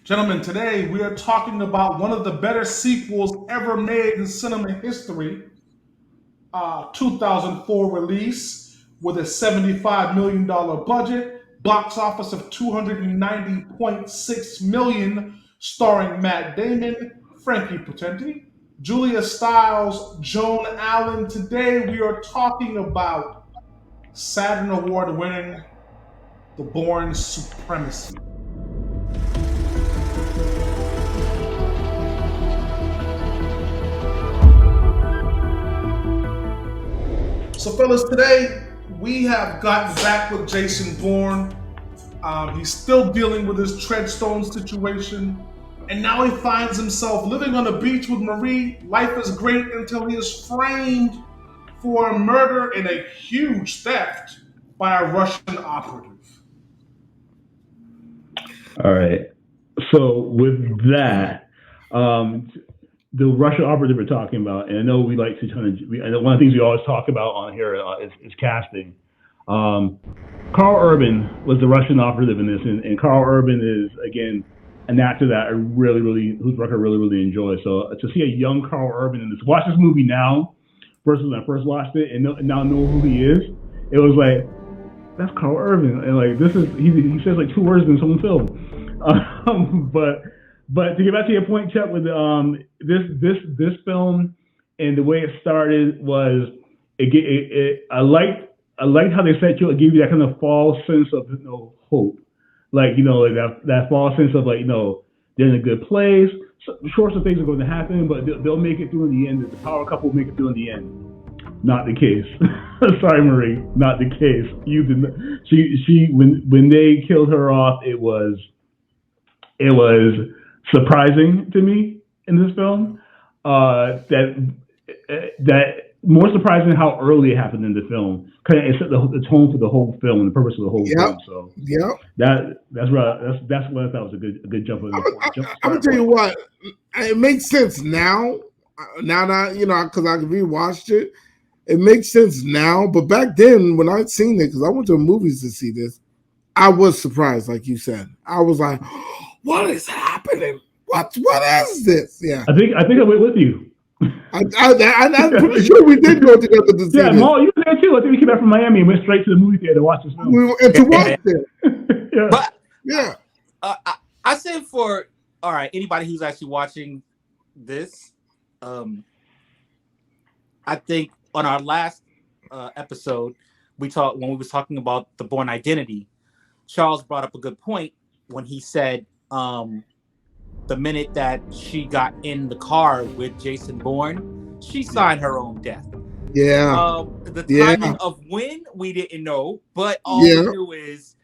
Gentlemen, today we are talking about one of the better sequels ever made in cinema history. 2004 release with a $75 million budget, box office of $290.6 million, starring Matt Damon, Frankie Potente, Julia Stiles, Joan Allen. Today we are talking about Saturn Award winning The Bourne Supremacy. So, fellas, today we have gotten back with Jason Bourne. He's still dealing with his Treadstone situation, and now he finds himself living on a beach with Marie. Life is great until he is framed for a murder and a huge theft by a Russian operative. All right. So with that, the Russian operative we're talking about, and I know we like to kind of, one of the things we always talk about on here is casting. Carl Urban was the Russian operative in this, and Carl Urban is, again, an actor that I whose work I really enjoy. So to see a young Carl Urban in this, watch this movie now versus when I first watched it, and now know who he is, it was like, that's Carl Urban, and like he says like two words in some film. But to get back to your point, Chuck, with this film and the way it started was I liked how they set you. It gave you that kind of false sense of hope, like that false sense of they're in a good place. So, sure, some things are going to happen, but they'll make it through in the end. The power couple will make it through in the end. Not the case. Sorry, Marie, not the case. You didn't. She when they killed her off, it was surprising to me in this film. That more surprising how early it happened in the film. Kind of it set the tone for the whole film and the purpose of the whole film. So that's what I thought was a good jump. I'm gonna tell you what, it makes sense now. Now that because I rewatched it, it makes sense now. But back then, when I'd seen it, because I went to the movies to see this, I was surprised, like you said. I was like, what is happening? What is this? Yeah. I think I went with you. I'm pretty sure we did go together to see this. Maul, you were there too. I think we came back from Miami and went straight to the movie theater to watch this film. To watch it. Yeah. But yeah. I say for anybody who's actually watching this, I think on our last episode when we was talking about the Bourne identity, Charles brought up a good point when he said the minute that she got in the car with Jason Bourne, she signed her own death. Yeah. The timing of when we didn't know, but all we knew is,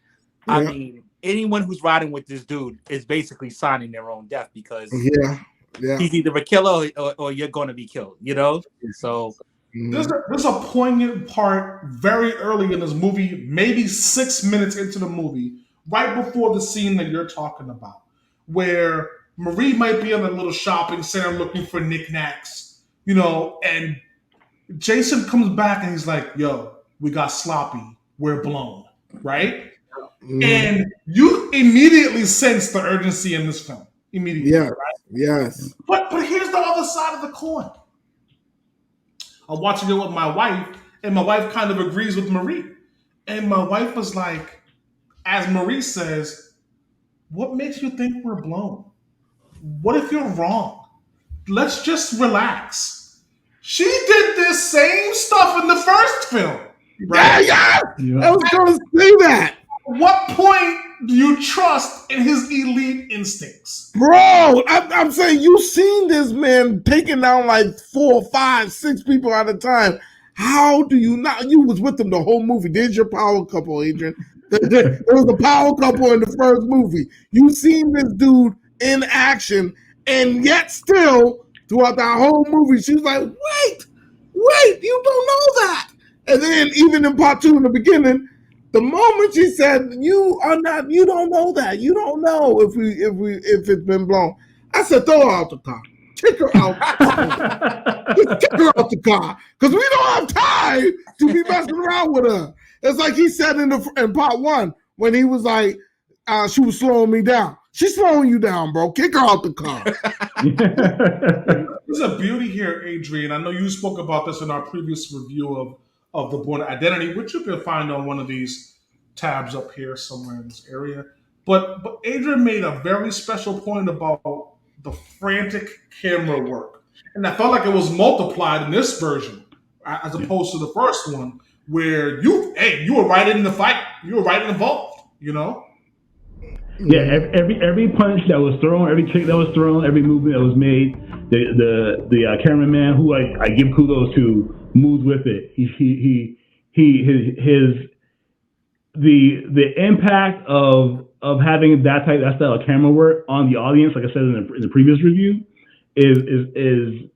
I mean, anyone who's riding with this dude is basically signing their own death because he's either a killer or you're going to be killed, So there's a poignant part very early in this movie, maybe 6 minutes into the movie, right before the scene that you're talking about, where Marie might be in a little shopping center looking for knickknacks, and Jason comes back and he's like, yo, we got sloppy, we're blown, right? Mm. And you immediately sense the urgency in this film. Immediately, right? Yes. But here's the other side of the coin. I'm watching it with my wife, and my wife kind of agrees with Marie. And my wife was like, as Marie says, what makes you think we're blown? What if you're wrong? Let's just relax. She did this same stuff in the first film. Right? Yeah. I was going to say that. At what point do you trust in his elite instincts? Bro, I'm saying you've seen this man taking down like 4, 5, 6 people at a time. How do you not? You was with them the whole movie. There's your power couple, Adrian. There was a power couple in the first movie. You've seen this dude in action, and yet still, throughout that whole movie, she was like, wait, you don't know that. And then even in part 2 in the beginning, the moment she said, you don't know that. You don't know if it's been blown. I said, throw her out the car. Kick her out. Just kick her out the car. Because we don't have time to be messing around with her. It's like he said in part 1 when he was like, she was slowing me down. She's slowing you down, bro. Kick her out the car. There's a beauty here, Adrian. I know you spoke about this in our previous review of the Bourne Identity, which you can find on one of these tabs up here somewhere in this area. But Adrian made a very special point about the frantic camera work, and I felt like it was multiplied in this version as opposed to the first one, where you were right in the fight, you were right involved, you know. Yeah, every punch that was thrown, every kick that was thrown, every movement that was made, the cameraman, who I give kudos to, moves with it. The impact of having that style of camera work on the audience, like I said in the previous review, is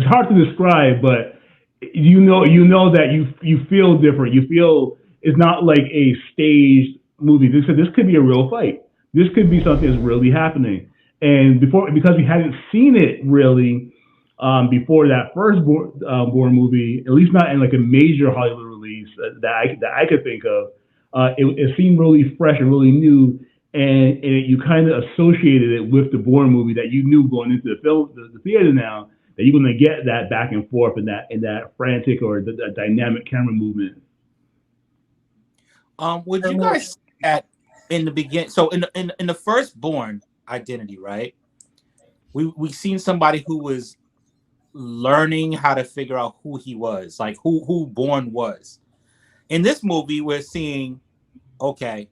hard to describe, but you know that you feel different. You feel it's not like a staged movie. This could be a real fight. This could be something that's really happening. And because we hadn't seen it really before that first Bourne movie, at least not in like a major Hollywood release that I could think of, it seemed really fresh and really new, and you kind of associated it with the Bourne movie that you knew going into the theater now that you're going to get that back and forth and that frantic or the dynamic camera movement. Would you guys in the beginning? So in the first Bourne Identity, right? We seen somebody who was learning how to figure out who he was, like who Bourne was. In this movie, we're seeing, okay,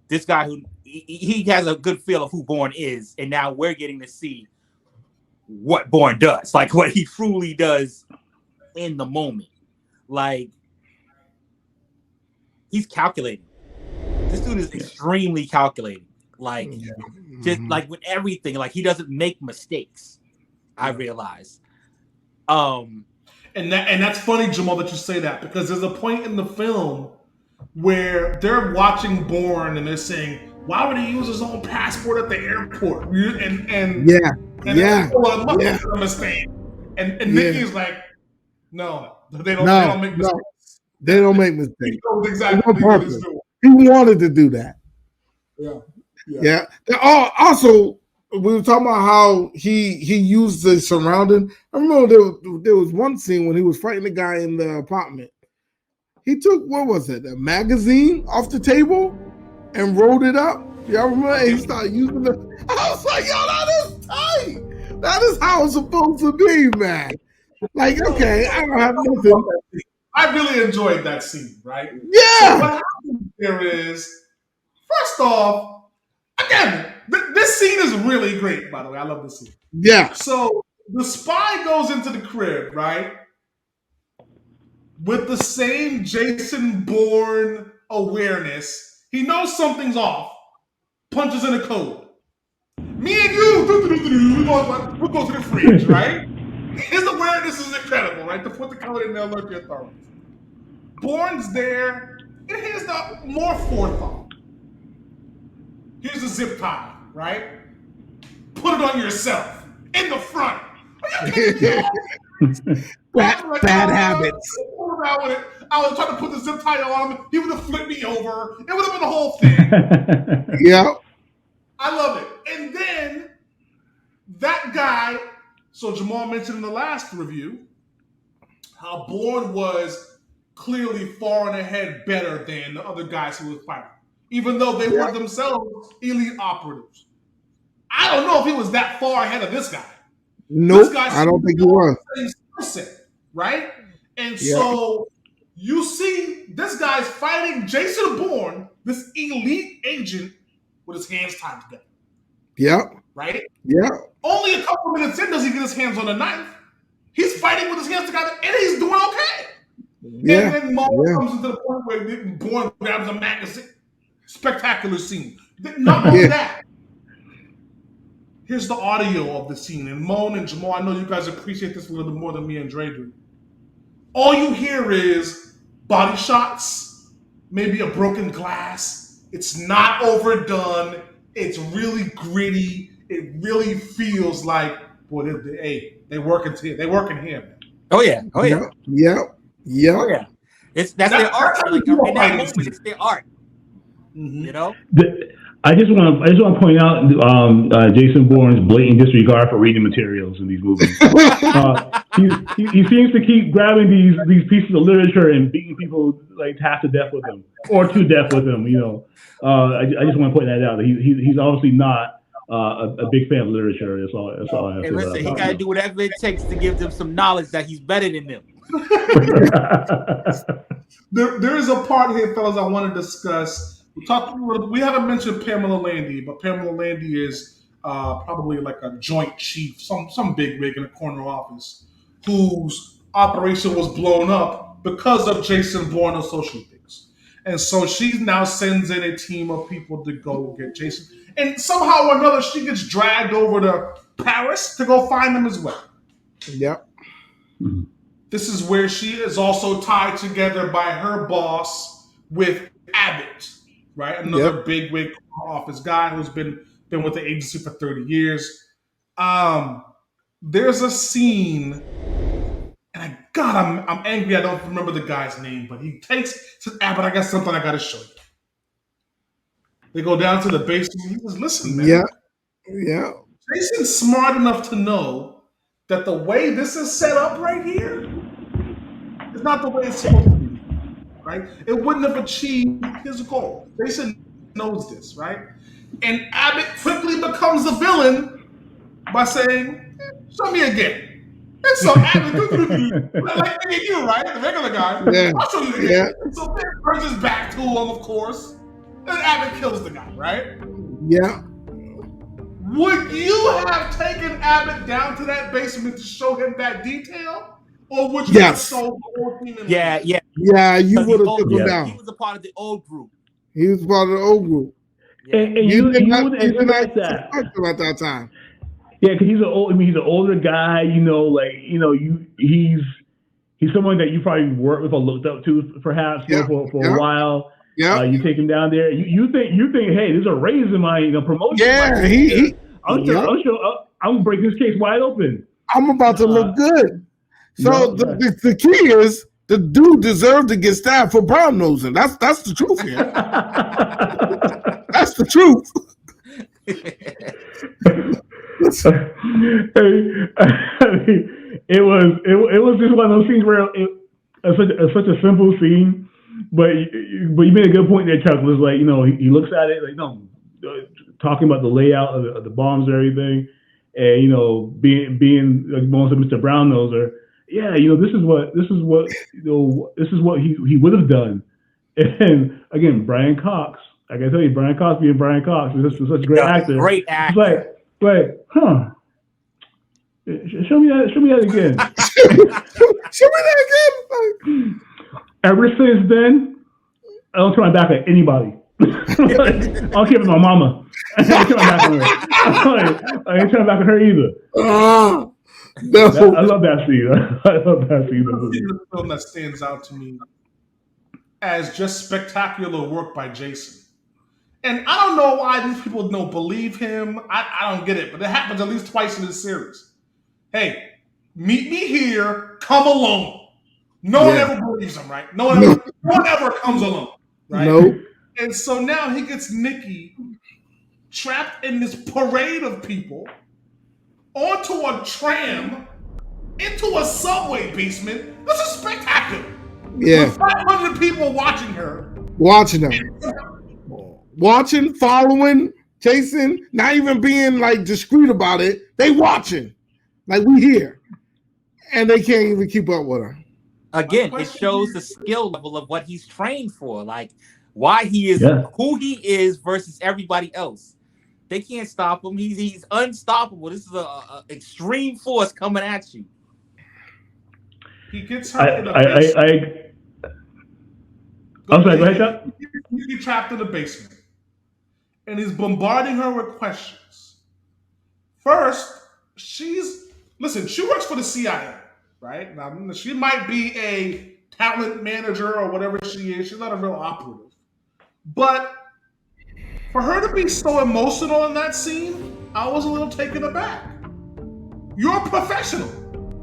this guy who he has a good feel of who Bourne is, and now we're getting to see what Bourne does, like what he truly does in the moment. Like, he's calculating. This dude is extremely calculating. Like, just like with everything, like he doesn't make mistakes. I realize. And that's funny, Jamal, that you say that, because there's a point in the film where they're watching Bourne and they're saying, "Why would he use his own passport at the airport?" And a mistake. And Nikki's like, "No, they don't make mistakes. They don't make mistakes. He knows exactly what he's doing." He wanted to do that. Yeah. Also, we were talking about how he used the surrounding. I remember there was one scene when he was fighting the guy in the apartment. He took, what was it, a magazine off the table and rolled it up. Y'all remember? He started using the. I was like, yo, that is tight. That is how it's supposed to be, man. Like, okay, I don't have nothing. I really enjoyed that scene, right? Yeah. So what happens there is, first off, again, this scene is really great, by the way. I love this scene. Yeah. So the spy goes into the crib, right? With the same Jason Bourne awareness. He knows something's off. Punches in a code. Me and you, we'll go to the fridge, right? His awareness is incredible, right? To put the code in there, alert the authorities. Bourne's there, and here's the more forethought. Here's a zip tie, right? Put it on yourself in the front. Bad habits. I was trying to put the zip tie on him. He would have flipped me over. It would have been the whole thing. Yeah. I love it. And then that guy, so Jamal mentioned in the last review, how Bourne was clearly far and ahead better than the other guys who was fighting, even though they were themselves elite operatives. I don't know if he was that far ahead of this guy. Nope, I don't think he was. Right? And so you see this guy's fighting Jason Bourne, this elite agent, with his hands tied together. Yep. Right? Yeah. Only a couple minutes in does he get his hands on a knife. He's fighting with his hands together, and he's doing okay. Yeah. And then Mulder comes into the point where Bourne grabs a magazine. Spectacular scene. Not only that, here's the audio of the scene. And Moan and Jamal, I know you guys appreciate this a little bit more than me and Dre do. All you hear is body shots, maybe a broken glass. It's not overdone. It's really gritty. It really feels like, boy, they working here. Oh yeah. Yeah. That's their art. Like in that moment, it's their art. Mm-hmm. You know. I just want to point out Jason Bourne's blatant disregard for reading materials in these movies. He seems to keep grabbing these pieces of literature and beating people like half to death with them or to death with them. I just want to point that out. He's obviously not a big fan of literature. That's all I have Hey, to say. listen, he got to do whatever it takes to give them some knowledge that he's better than them. There is a part here, fellas, I want to discuss. We haven't mentioned Pamela Landy, but Pamela Landy is probably like a joint chief, some big wig in a corner office, whose operation was blown up because of Jason Bourne's social things. And so she now sends in a team of people to go get Jason. And somehow or another, she gets dragged over to Paris to go find him as well. Yep. This is where she is also tied together by her boss with Abbott, right? Another big wig office guy who's been with the agency for 30 years. There's a scene, and I'm angry I don't remember the guy's name, but he says, Abbott, I got something I got to show you. They go down to the basement. He says, listen, man. Yeah. Jason's smart enough to know that the way this is set up right here is not the way it's supposed to be, right? It wouldn't have achieved his goal. Jason knows this, right? And Abbott quickly becomes the villain by saying, show me again. And so Abbott, like you, right? The regular guy, I'll show you again. Yeah. So Ben turns his back to him, of course, and Abbott kills the guy, right? Yeah. Would you have taken Abbott down to that basement to show him that detail? Or would you have sold the whole team in? Yeah, you would have took him down. He was a part of the old group. He was part of the old group. Yeah. And you would expect that at that time. Yeah, because he's an older guy. He's someone that you probably worked with or looked up to, perhaps for a while. Yeah, you take him down there. You think, hey, there's a raise in my promotion. Yeah, I'm breaking this case wide open. I'm about to look good. So the key is the dude deserved to get stabbed for brown nosing. That's the truth here. That's the truth. It was just one of those scenes where it's such a simple scene. But you made a good point there, Chuck. Was like, he looks at it talking about the layout of the bombs and everything, and being like most of Mr. Brown Noser. Yeah, this is what he would have done. And again, Brian Cox. I can tell you, Brian Cox being Brian Cox is such a great actor. Great actor. It's like, show me that again. Show me that again. Ever since then, I don't turn my back at anybody. I don't care if it's my mama. I don't turn my back on her. I ain't turning back on her either. No. I love that scene. I love that scene. The film that stands out to me as just spectacular work by Jason. And I don't know why these people don't believe him. I don't get it, but it happens at least twice in this series. Hey, meet me here, come alone. No one ever believes him, right? No one ever comes alone, right? Nope. And so now he gets Nikki trapped in this parade of people onto a tram into a subway basement. This is spectacular. Yeah. With 500 people watching her. Watching her. Watching, following, chasing, not even being like discreet about it. They watching. Like we here. And they can't even keep up with her. Again, it shows the skill level of what he's trained for, like why he is who he is versus everybody else. They can't stop him. He's unstoppable. This is a extreme force coming at you. He gets her in the I'm sorry, go ahead, Chuck. He's trapped in the basement. And he's bombarding her with questions. First, she works for the CIA. Right? Now, she might be a talent manager or whatever she is. She's not a real operative. But for her to be so emotional in that scene, I was a little taken aback. You're a professional,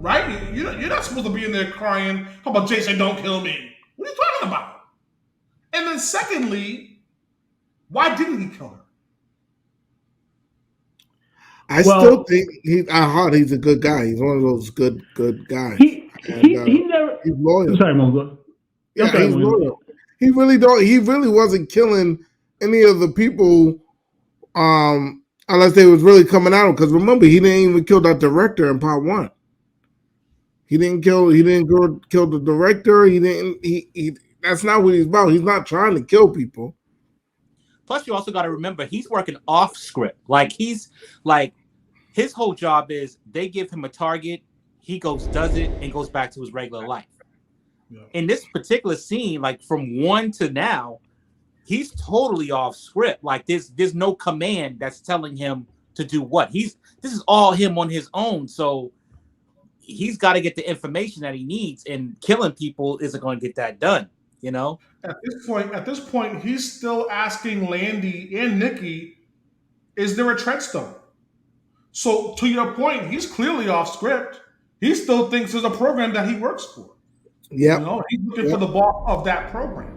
right? You're not supposed to be in there crying, how about Jason, don't kill me? What are you talking about? And then secondly, why didn't he kill her? I still think he's at heart. He's a good guy. He's one of those good guys, and he never. he's loyal. I'm sorry, Mongo. Yeah, he's loyal. He really don't. He really wasn't killing any of the people, unless they was really coming at him. Because remember, he didn't even kill that director in part one. He didn't kill. He didn't go kill the director. He didn't. He. That's not what he's about. He's not trying to kill people. Plus, you also got to remember he's working off script. Like his whole job is they give him a target, he goes, does it, and goes back to his regular life. Yeah. In this particular scene, like from 1 to now, he's totally off script. Like there's no command that's telling him to do what. This is all him on his own. So he's got to get the information that he needs, and killing people isn't going to get that done. You know. At this point, he's still asking Landy and Nikki, "Is there a Treadstone?" So to your point, he's clearly off script. He still thinks there's a program that he works for. Yeah, you know, he's looking for the boss of that program.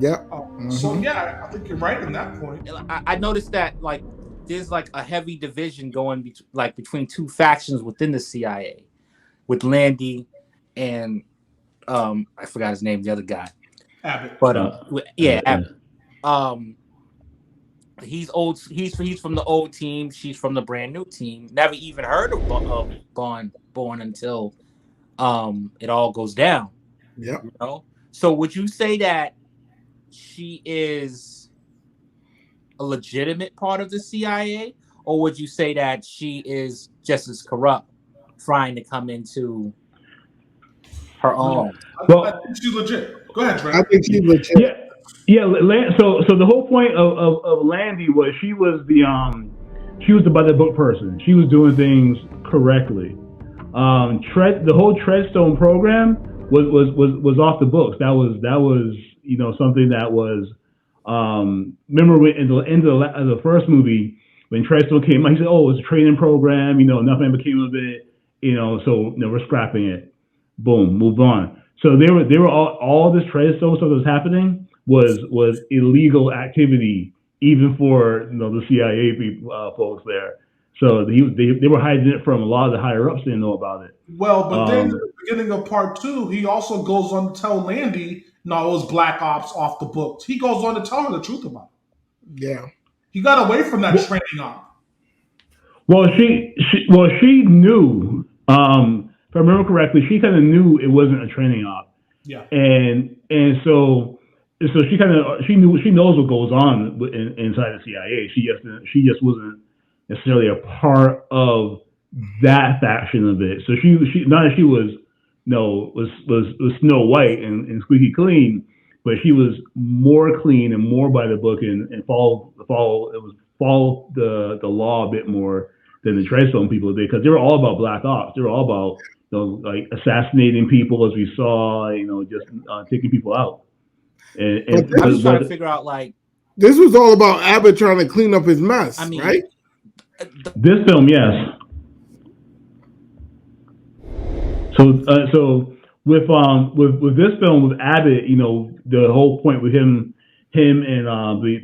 Yeah. So yeah, I think you're right in that point. I noticed that like there's like a heavy division going between two factions within the CIA, with Landy and I forgot his name, the other guy. Abbott. But Abbott. He's old. He's from the old team. She's from the brand new team. Never even heard of Bourne until it all goes down. Yeah. You know? So would you say that she is a legitimate part of the CIA, or would you say that she is just as corrupt, trying to come into her own? Well, I think she's legit. Go ahead, Trent. I think she's legit. Yeah. So the whole point of Landy was she was the by the book person. She was doing things correctly. The whole Treadstone program was off the books. That was something that was remember when in the end of the first movie when Treadstone came out, he said, "Oh, it's a training program. Nothing became of it. So we're scrapping it. Boom, move on." So they were all this Treadstone stuff that was happening was illegal activity, even for the CIA people, folks there. So they were hiding it from a lot of the higher ups. Didn't know about it. Well, but then at the beginning of part 2, he also goes on to tell Landy, "No, it was black ops off the books." He goes on to tell her the truth about it. Yeah, he got away from that training op. Well, she knew. If I remember correctly, she kind of knew it wasn't a training op. Yeah, and so she knows what goes on inside the CIA. She just wasn't necessarily a part of that faction of it. So she not that she was Snow White and squeaky clean, but she was more clean and more by the book and follow the law a bit more than the Treadstone people did, because they were all about black ops. They were all about like assassinating people, as we saw, just taking people out. And I was trying to figure out, like, this was all about Abbott trying to clean up his mess. I mean, right? This film, yes. So with this film with Abbott, the whole point with him and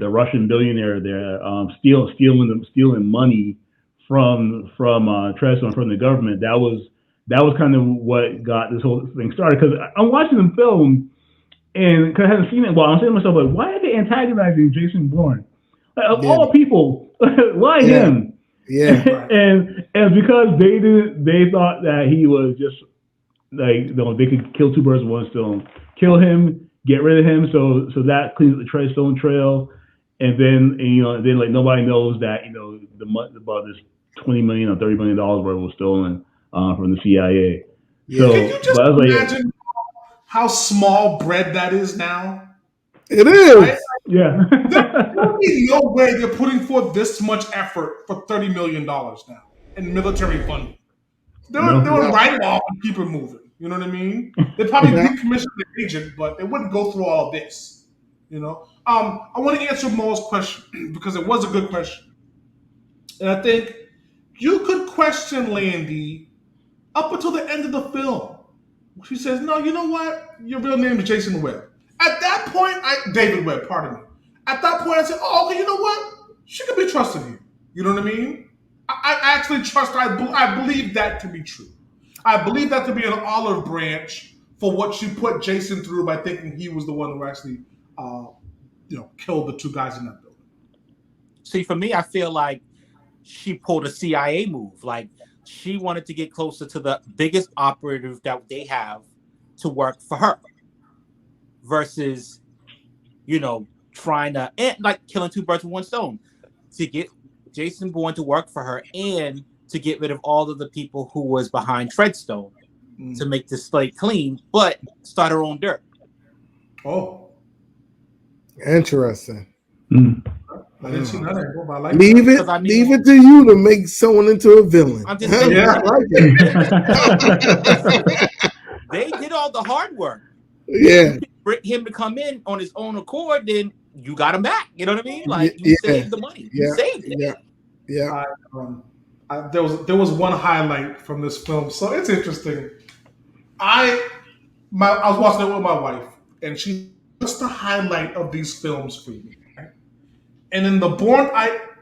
the Russian billionaire there stealing money from Treadstone, from the government. That was kind of what got this whole thing started. Because I'm watching the film, and because I hadn't seen it, I'm saying to myself, like, why are they antagonizing Jason Bourne? Like, of all people, why him? Yeah, and because they thought that he was just like, they could kill two birds with one stone, kill him, get rid of him, so that cleans up the Treadstone trail, and then like nobody knows that about this $20 million or $30 million worth was stolen from the CIA. Yeah. So, can you just imagine how small bread that is now? It is. Right? Yeah. There'll be no way they're putting forth this much effort for $30 million now in military funding. They'll write it off and keep it moving. You know what I mean? They'd probably decommission the agent, but they wouldn't go through all of this. I want to answer Mo's question because it was a good question. And I think you could question Landy up until the end of the film. She says, "No, you know what? Your real name is Jason Webb." At that point, David Webb, pardon me. At that point, I said, "Oh, okay, you know what? She could be trusted here." You know what I mean? I actually trust. I believe that to be true. I believe that to be an olive branch for what you put Jason through by thinking he was the one who actually, killed the two guys in that building. See, for me, I feel like she pulled a CIA move. Like she wanted to get closer to the biggest operative that they have to work for her, versus, trying to like killing two birds with one stone, to get Jason Bourne to work for her and to get rid of all of the people who was behind Treadstone to make the slate clean, but start her own dirt. Oh, interesting. I didn't see that angle, but I like leave that. Leave it to you to make someone into a villain. I'm just saying, yeah, I like it. They did all the hard work. Yeah, bring him to come in on his own accord, then you got him back. You know what I mean? Like you saved the money. You saved it. Yeah. There was one highlight from this film, so it's interesting. I was watching it with my wife, and she just the highlight of these films for me. Right? And in the Bourne,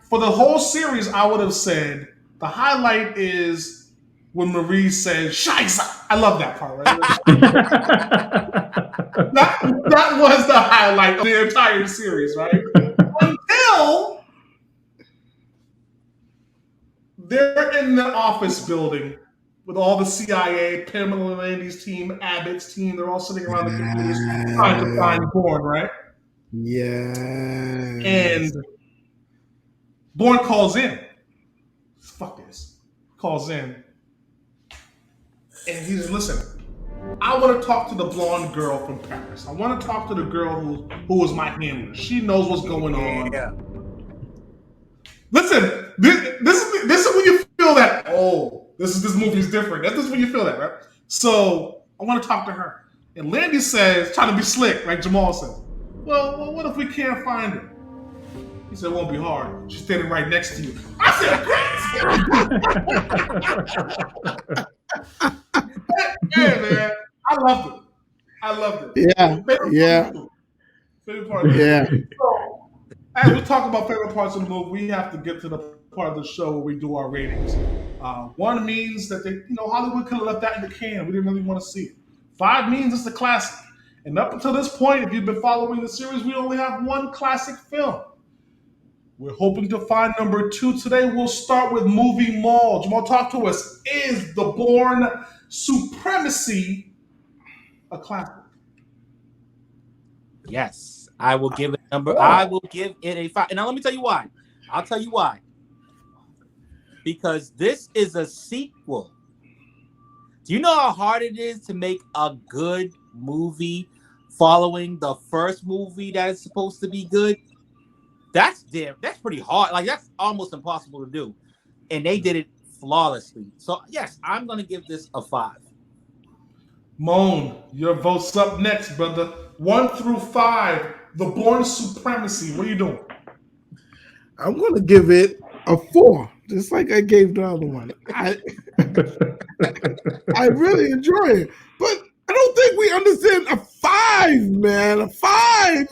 for the whole series, I would have said the highlight is when Marie says "Scheiße." I love that part. Right? that was the highlight of the entire series, right? Until they're in the office building with all the CIA, Pamela Landy's team, Abbott's team. They're all sitting around the computers trying to find Bourne, right? Yeah. And Bourne calls in. Fuck this. Calls in. And he's listen. I want to talk to the blonde girl from Paris. I want to talk to the girl who was my handler. She knows what's going on. Yeah. Listen, this is when you feel that, this movie is different. This is when you feel that, right? So I want to talk to her. And Landy says, trying to be slick, like Jamal says, well, what if we can't find her? He said, it won't be hard. She's standing right next to you. I said, hey, man, I loved it. Yeah. Favorite part. Yeah. So, as we talk about favorite parts of the movie, we have to get to the part of the show where we do our ratings. 1 means that Hollywood could have left that in the can. We didn't really want to see it. 5 means it's a classic. And up until this point, if you've been following the series, we only have 1 classic film. We're hoping to find number 2 today. We'll start with Movie Mall. Jamal, talk to us. Is the Bourne Supremacy a classic? Yes, I will give it a 5. And now let me tell you why. I'll tell you why. Because this is a sequel. Do you know how hard it is to make a good movie following the first movie that is supposed to be good? That's pretty hard. Like that's almost impossible to do. And they did it flawlessly. So yes, I'm gonna give this a 5. Moan, your vote's up next, brother. 1 through 5, the Bourne Supremacy. What are you doing? I'm gonna give it a 4, just like I gave the other one. I really enjoy it, but I don't think we understand a 5, man. A 5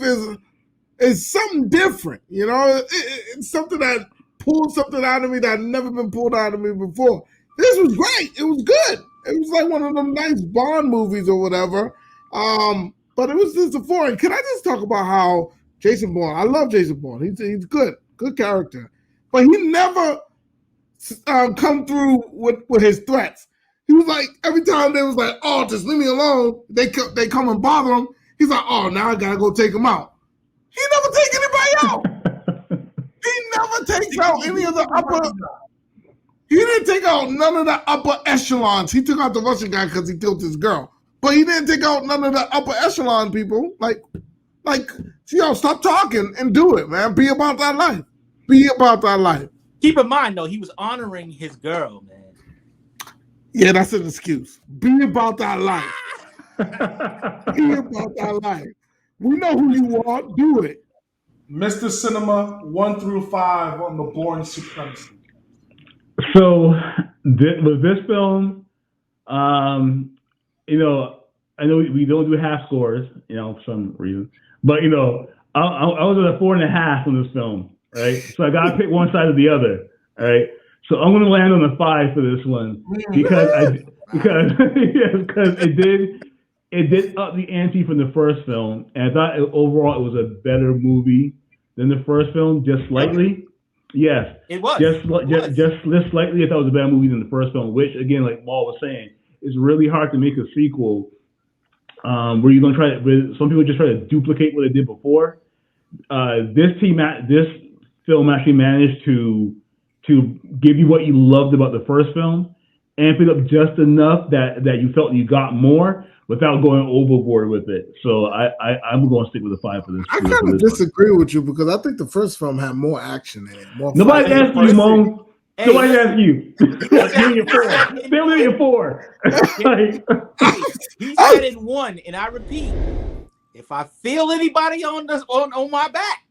is something different, it's something that pulled something out of me that had never been pulled out of me before. This was great. It was good. It was like one of them nice Bond movies or whatever. But it was just a 4. And can I just talk about how Jason Bourne, I love Jason Bourne. He's good character. But he never come through with his threats. He was like, every time they was like, oh, just leave me alone, they come and bother him. He's like, oh, now I gotta go take him out. He never takes anybody out. He never takes out any of the upper. He didn't take out none of the upper echelons. He took out the Russian guy because he killed his girl. But he didn't take out none of the upper echelon people. Stop talking and do it, man. Be about that life. Be about that life. Keep in mind, though, he was honoring his girl, man. Yeah, that's an excuse. Be about that life. Be about that life. We know who you are. Do it. Mr. Cinema, 1 through 5 on the Bourne Supremacy. So with this film, I know we don't do half scores, for some reason, but I was at a 4.5 on this film, right? So I gotta pick one side or the other, all right? So I'm going to land on a 5 for this one because it did up the ante from the first film, and I thought overall it was a better movie than the first film, just slightly. Yes, It was. just slightly. I thought it was a better movie than the first film, which again, like Maul was saying, is really hard to make a sequel where you're going to try to. Some people just try to duplicate what they did before. This film actually managed to give you what you loved about the first film, amp it up just enough that you felt you got more without going overboard with it. So I'm going to stick with a 5 for this. I kind of disagree with you because I think the first film had more action in it. Nobody asked you, Mo. Nobody asked you. They'll give you 4. He said in 1, and I repeat, if I feel anybody on my back,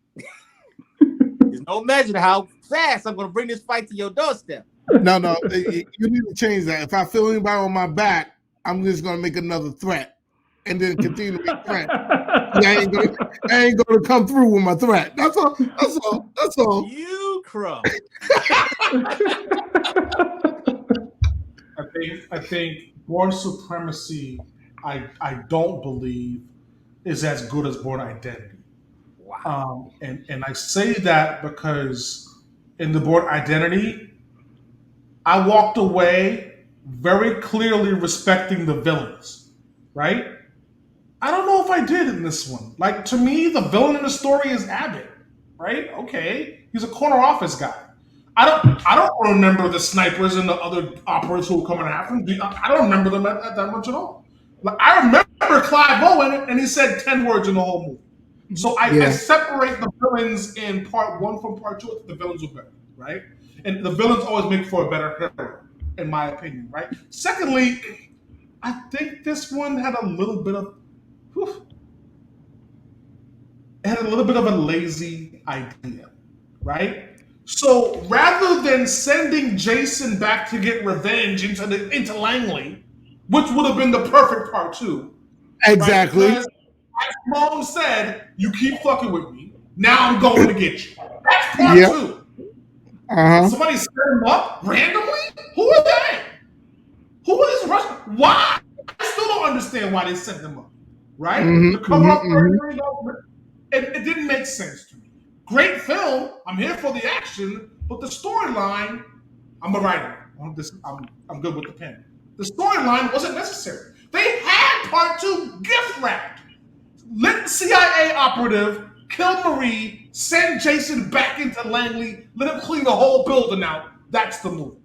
there's no measure to how fast I'm going to bring this fight to your doorstep. No, you need to change that. If I feel anybody on my back, I'm just going to make another threat and then continue to make threats. I ain't going to come through with my threat. That's all. You crumb. I think Bourne Supremacy, I don't believe is as good as Bourne Identity. Wow. And I say that because in the Bourne Identity, I walked away very clearly respecting the villains, right? I don't know if I did in this one. Like, to me, the villain in the story is Abbott, right? Okay, he's a corner office guy. I don't remember the snipers and the other operators who were coming after him. I don't remember them at that much at all. Like, I remember Clive Owen, and he said 10 words in the whole movie. So I separate the villains in part 1 from part 2. I think the villains were better, right? And the villains always make for a better hero, in my opinion, right? Secondly, I think this one had a little bit of, a lazy idea, right? So rather than sending Jason back to get revenge into Langley, which would have been the perfect part 2, exactly. Right? As Mom said, you keep fucking with me. Now I'm going to get you. That's part 2. Somebody set him up randomly? Who are they? Who is Russian? Why? I still don't understand why they sent them up. Right? To cover up it didn't make sense to me. Great film. I'm here for the action, but the storyline, I'm a writer. I'm good with the pen. The storyline wasn't necessary. They had part 2 gift wrapped. Let the CIA operative kill Marie, send Jason back into Langley, let him clean the whole building out. That's the movie.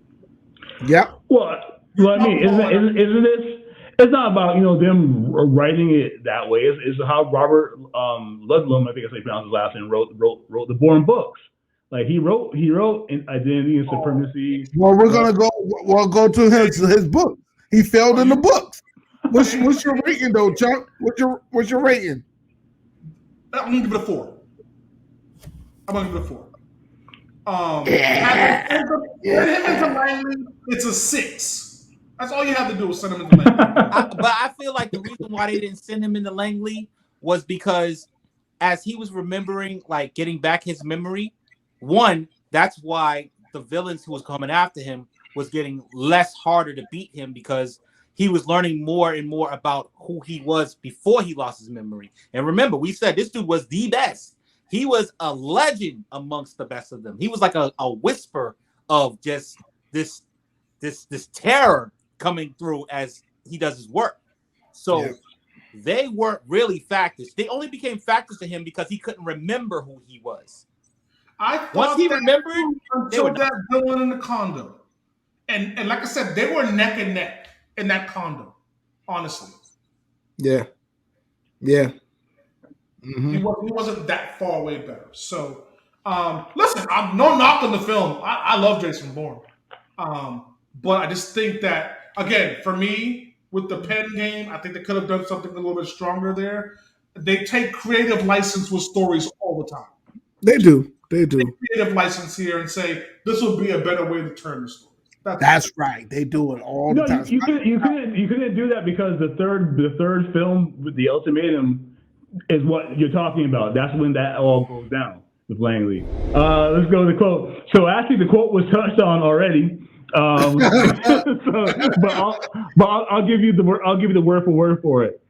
Yep. Well, I mean, isn't this? It's not about them writing it that way. It's how Robert Ludlum, I think that's how you pronounce his last name, wrote the Bourne books. Like he wrote in Identity and Supremacy. Well, we'll go to his book. He failed in the books. What's your rating though, Chuck? What's your rating? I'm gonna give it a 4. Send him into Langley, it's a 6. That's all you have to do is send him into Langley. But I feel like the reason why they didn't send him into Langley was because as he was remembering, like getting back his memory, that's why the villains who was coming after him was getting less harder to beat him because he was learning more and more about who he was before he lost his memory. And remember, we said this dude was the best. He was a legend amongst the best of them. He was like a whisper of just this terror coming through as he does his work. So they weren't really factors. They only became factors to him because he couldn't remember who he was. Once he remembered, until that villain in the condo. And like I said, they were neck and neck in that condo, honestly. Yeah. Mm-hmm. He wasn't that far away better. So, listen, I'm no knock on the film. I love Jason Bourne. But I just think that, again, for me, with the pen game, I think they could have done something a little bit stronger there. They take creative license with stories all the time. They do. Take creative license here and say, this would be a better way to turn the story. That's right. They do it all the time. You couldn't do that because the third film with the ultimatum is what you're talking about. That's when that all goes down. with Langley. Let's go to the quote. So actually, the quote was touched on already. I'll give you the word. I'll give you the word for it.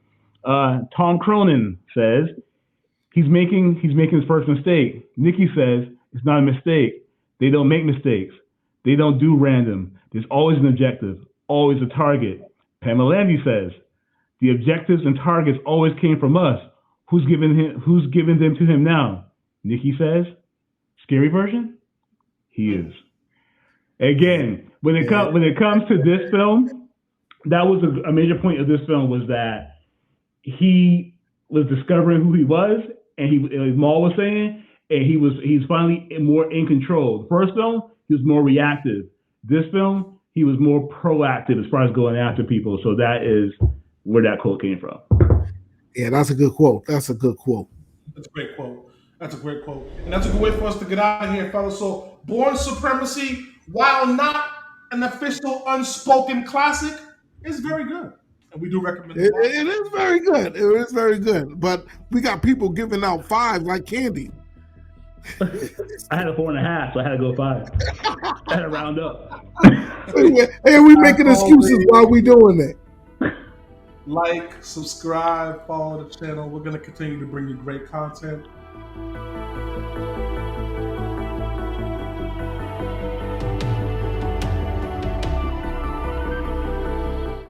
Tom Cronin says he's making his first mistake. Nikki says it's not a mistake. They don't make mistakes. They don't do random. There's always an objective, always a target. Pamela Landy says the objectives and targets always came from us. Who's giving them to him now? Nikki says, scary version? He is. Again, when it comes to this film, that was a major point of this film was that he was discovering who he was, and as Maul was saying, and he's finally more in control. The first film, he was more reactive. This film, he was more proactive as far as going after people. So that is where that quote came from. Yeah, that's a good quote. That's a great quote. And that's a good way for us to get out of here, fellas. So, Bourne Supremacy, while not an official Unspoken classic, is very good. And we do recommend it. It is very good. It is very good. But we got people giving out 5 like candy. I had a 4.5, so I had to go 5. I had to round up. Hey, we making excuses while we doing it. Like, subscribe, follow the channel. We're going to continue to bring you great content.